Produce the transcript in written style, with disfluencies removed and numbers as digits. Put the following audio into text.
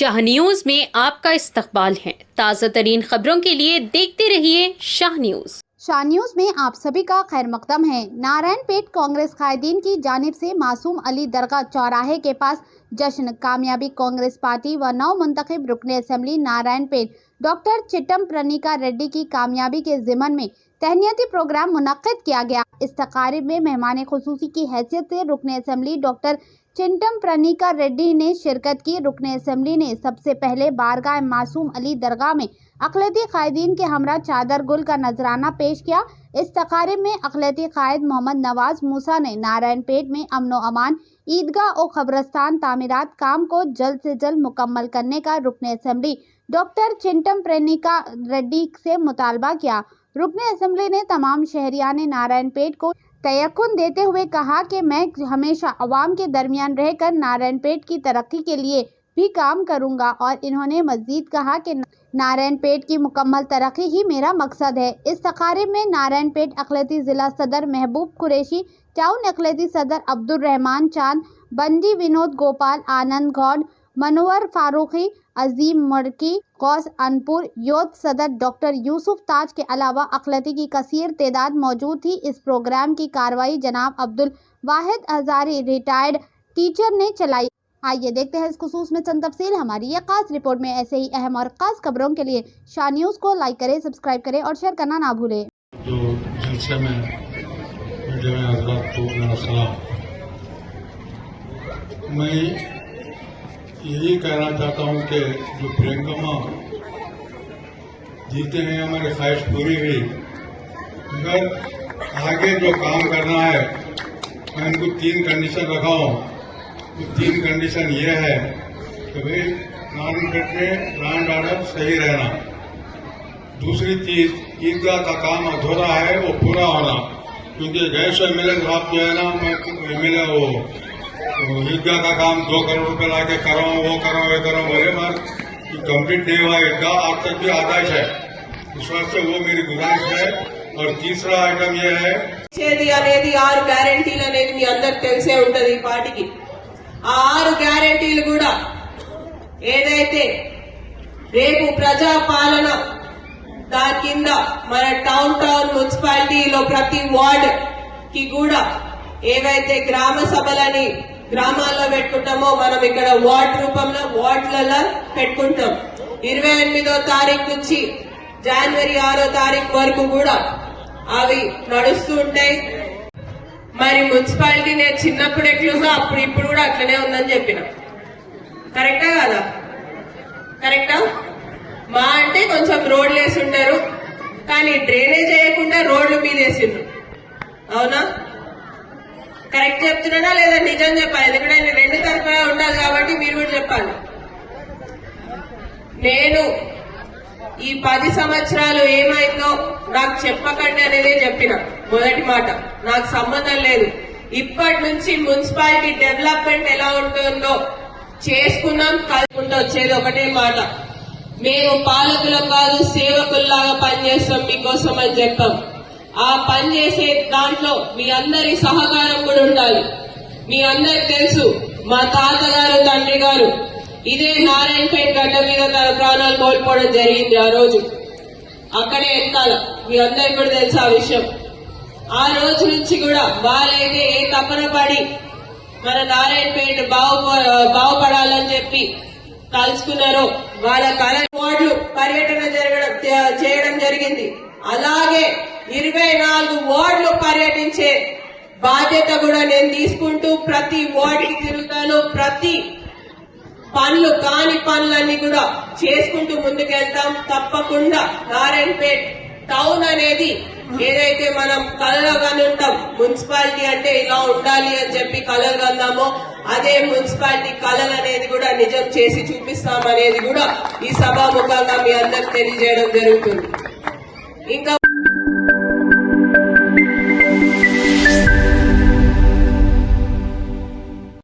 Shah news में आपका इस्तकबाल है। ताज़ा तरीन खबरों के लिए देखते रहिए शाह न्यूज। शाह न्यूज में आप सभी का खैर मकदम है। नारायणपेट कांग्रेस कायदीन की जानिब से मासूम अली दरगाह चौराहे के पास जश्न कामयाबी कांग्रेस पार्टी व नव मुंतखब रुकन असम्बली नारायणपेट डॉक्टर चिट्टम प्रणिका रेड्डी की कामयाबी के ज़िमन में तहनीती प्रोग्राम मुनक्किद किया गया। इस तकारीब में मेहमान खुसूसी की हैसियत से रुकन असम्बली डॉक्टर चिट्टम प्रणिका रेड्डी ने शिरकत की। रुकन असम्बली ने सबसे पहले बारगाह मासूम अली दरगाह में अक़लियती कायदीन के हमरा चादर गुल का नजराना पेश किया। इस तकारीब में अक़लियती कायद मोहम्मद नवाज मूसा ने नारायणपेट में अमन व अमान, ईदगाह और कब्रस्तान तामीरात काम को जल्द से जल्द मुकम्मल करने का रुकन असम्बली डॉक्टर चिट्टम प्रणिका रेड्डी से मुतालबा किया। रुकन असम्बली ने तमाम शहरियान नारायणपेट को तयक्कुन देते हुए कहा कि मैं हमेशा अवाम के दरमियान रहकर नारायणपेट की तरक्की के लिए भी काम करूंगा और इन्होंने मज़ीद कहा कि नारायणपेट की मुकम्मल तरक्की ही मेरा मकसद है। इस तकारीब में नारायणपेट अक़लियती ज़िला सदर महबूब कुरैशी, टाउन अक़लियती सदर अब्दुल रहमान चांद, बंजी विनोद गोपाल, आनंद गौड़, मनोवर फारूकी, अजीम मर्की, गौस अनपुर, यूथ सदर डॉक्टर यूसुफ ताज के अलावा अक़लियती की कसीर तादाद मौजूद थी। इस प्रोग्राम की कार्रवाई जनाब अब्दुल वाहिद हज़ारी रिटायर्ड टीचर ने चलाई। आइए देखते हैं इस खुसूस में चंद तफसील हमारी ये खास रिपोर्ट में। ऐसे ही अहम और खास खबरों के लिए शाह न्यूज़ को लाइक करें, सब्सक्राइब करें और शेयर करना ना भूलें। जो जलसे में मीडिया में हज़रात को मेरा सलाम। मैं यही कहना चाहता हूँ कि जो प्रियंका जीते हैं हमारी ख्वाहिश पूरी हुई, मगर आगे जो काम करना है मैं इनको 3 कंडीशन रखा हूँ। तो 3 कंडीशन ये है कि भाई नारायणपेट में लैंड ऑर्डर सही रहना, दूसरी चीज ईदगाह का काम अधूरा है वो पूरा होना, क्योंकि गैस एमएलए साहब जो है ना, मैं एमएलए वो ईदगाह का काम 2 करोड़ रुपए ला के करो, वो करो, ये करो बोले, मगर कंप्लीट नहीं हुआ ईदगाह, आज तक भी आदेश है। इस वास्ते वो मेरी गुजारिश है। और तीसरा आइटम ये है అనేది 6 గ్యారెంటీలు అనేది మీ అందరికి తెలిసే ఉంటది। ఈ పార్టీకి ఆ 6 గ్యారెంటీలు కూడా ఏదైతే రేపు ప్రజా పాలన దాని కింద మన టౌన్ మున్సిపాలిటీలో ప్రతి వార్డ్ కి కూడా ఏవైతే గ్రామ సభలని గ్రామాల్లో పెట్టుకుంటామో మనం ఇక్కడ వార్డ్ రూపంలో వార్డులలో పెట్టుకుంటాం। 28వ తారీఖు నుంచి జనవరి 6వ తారీఖు వరకు కూడా అవి నడుస్తూ ఉంటాయి। మరి మున్సిపాలిటీ నేను చిన్నప్పుడు ఎట్లుగా అప్పుడు ఇప్పుడు కూడా అట్లనే ఉందని చెప్పిన, కరెక్టా కాదా? కరెక్టా? మా అంటే కొంచెం రోడ్లు వేసి ఉంటారు, కానీ డ్రైనేజ్ వేయకుండా రోడ్లు మీద వేసిండ్రు, అవునా? కరెక్ట్ చెప్తున్నానా లేదా నిజం చెప్పాలి? ఎందుకంటే నేను 2 తరఫులా ఉండాలి కాబట్టి మీరు కూడా చెప్పాలి। నేను ఈ 10 సంవత్సరాలు ఏమైందో నాకు చెప్పకండి అనేదే చెప్పిన మొదటి మాట, నాకు సంబంధం లేదు। ఇప్పటి నుంచి మున్సిపాలిటీ డెవలప్మెంట్ ఎలా ఉంటుందో చేసుకున్నాం, కలుపుకుంటూ వచ్చేది ఒకటే మాట, మేము పాలకులం కాదు సేవకుల్లాగా పనిచేస్తాం మీకోసం అని చెప్పాం। ఆ పని చేసే దాంట్లో మీ అందరి సహకారం కూడా ఉండాలి। మీ అందరికి తెలుసు మా తాతగారు తండ్రి గారు ఇదే నారాయణపేట గడ్డ మీద తన ప్రాణాలు కోల్పోవడం జరిగింది। ఆ రోజు అక్కడే వెనకాల మీ అందరికి కూడా తెలుసు ఆ విషయం। ఆ రోజు నుంచి కూడా వాళ్ళైతే ఏ తపన పడి మన నారాయణపేట బాగుపడాలని చెప్పి తలుచుకున్నారో వాళ్ళ కళ వార్డులు పర్యటన చేయడం జరిగింది। అలాగే 24 వార్డులు పర్యటించే బాధ్యత కూడా నేను తీసుకుంటూ ప్రతి వార్డుకి తిరుగుతాను। ప్రతి పనులు కాని పనులన్నీ కూడా చేసుకుంటూ ముందుకెళ్తాం। తప్పకుండా నారాయణపేట్ టౌన్ అనేది ఏదైతే మనం కలలుగానే ఉంటాం, మున్సిపాలిటీ అంటే ఇలా ఉండాలి అని చెప్పి కలలుగన్నామో అదే మున్సిపాలిటీ కలలు అనేది కూడా నిజం చేసి చూపిస్తామనేది కూడా ఈ సభాముఖంగా మీ అందరికి తెలియజేయడం జరుగుతుంది। ఇంకా